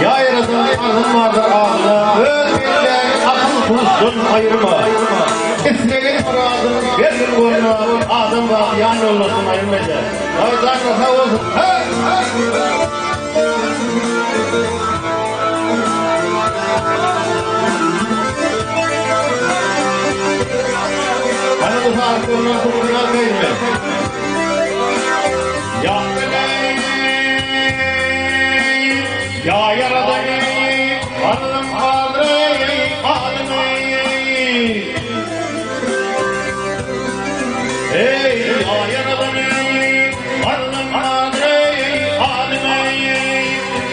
Ya yaradan arzum vardır ağzına, ölmeyecek akıl kursun ayırma. İstediğin muradın bir gün koluna, adım var yan yollasın ayırmayacak. Haydan sağ olsun. Hani bu saatte ondan kurtulmaz değil mi? Ya ya yaradan Allah'ım Kadri Adem'i ey ya yaradan Allah'ım Kadri Adem'i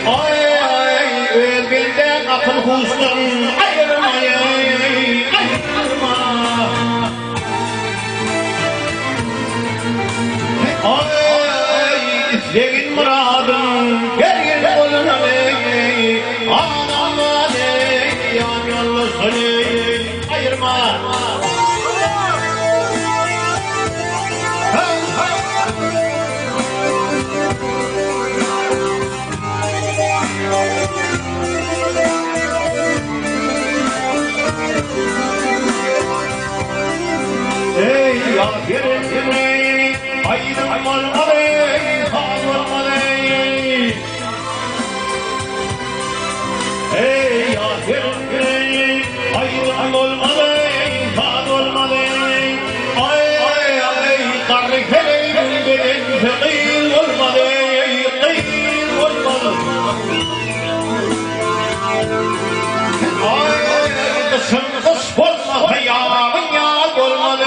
ay ay ölgünden akıl kustum ayırmayı ayırma ay istediğin muradın gel oluna ağlama ey yan yollu seni ayırma ey ya yerini aydın olmalı sağ olmalı ey ya yerini aydın olmalı sağ olmalı ay ay ay tarifelerin benim fekir olmalı kıyır olmalı ay ay dışın dış olma hayalın yağ olmalı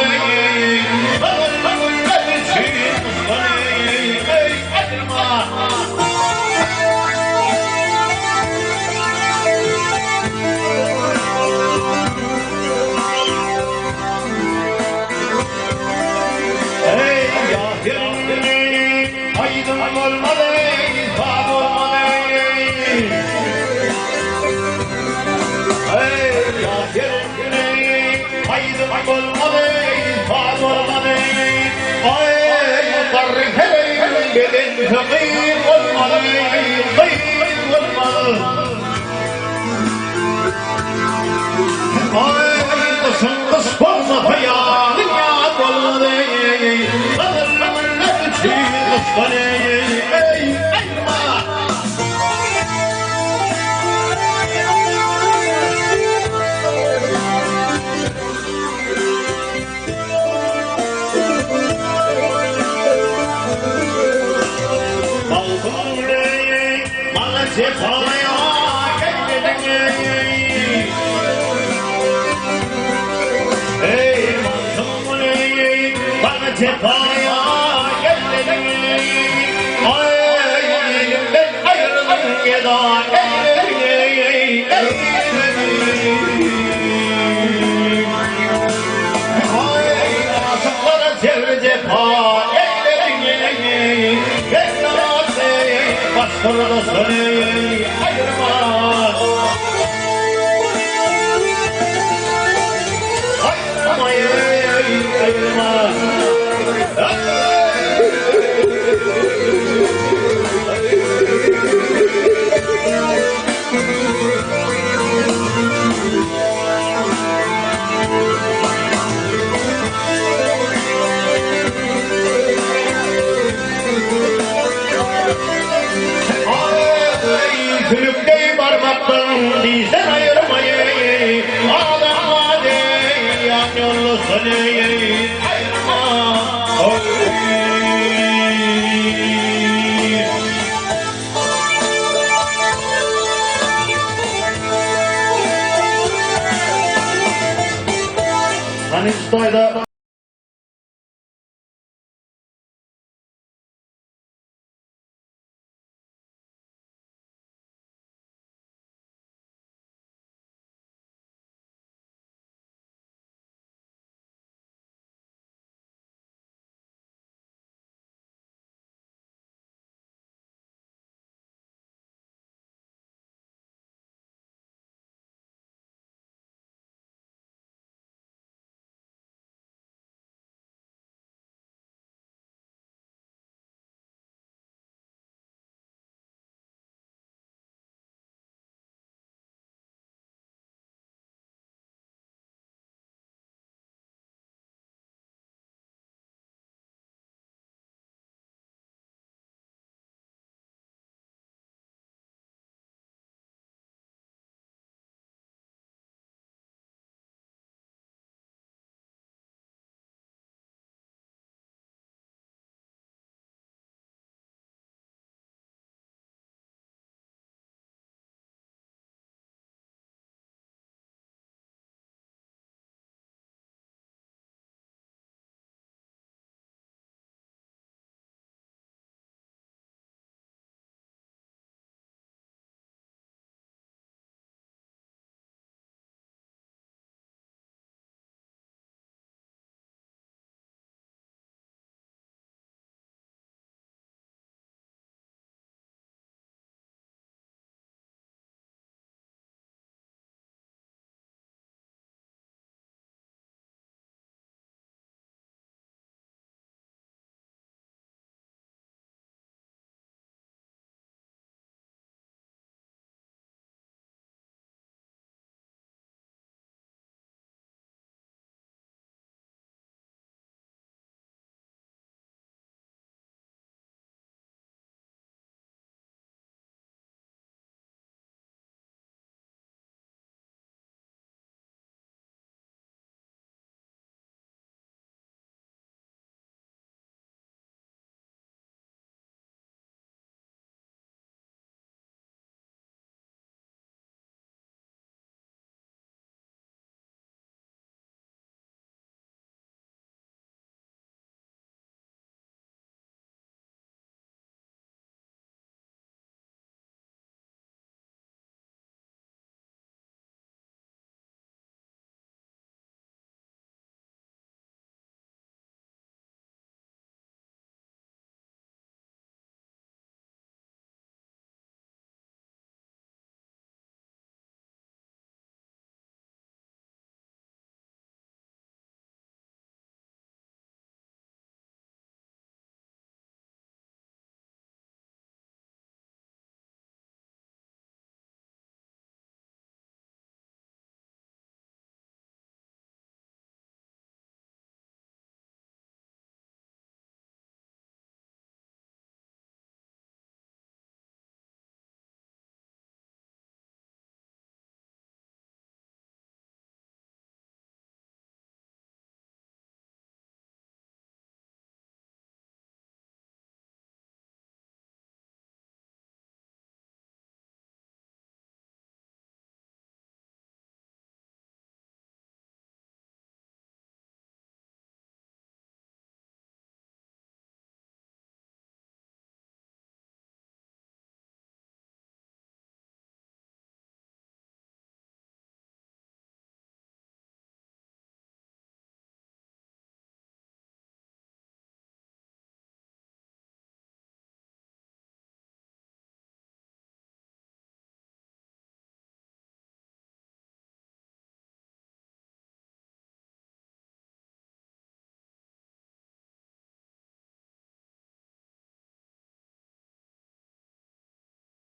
aydın olmalı, sağ olmalı. Ey ya yerini, aydın olmalı, sağ olmalı. Ay tarifelerin gelin kıyır olmalı, kıyır olmalı. Ay dışın dış olma hayalın yağ olmalı. Cefaya geldim, ay ben ayrıldım geda, ay aşıklara çevir cefa, ben nasıl başlarına seni ayırmaz, ayırmaz. Külükte parmaktan diysen ayırmayı ağlama de yan yollu seni ayırma Hani stayda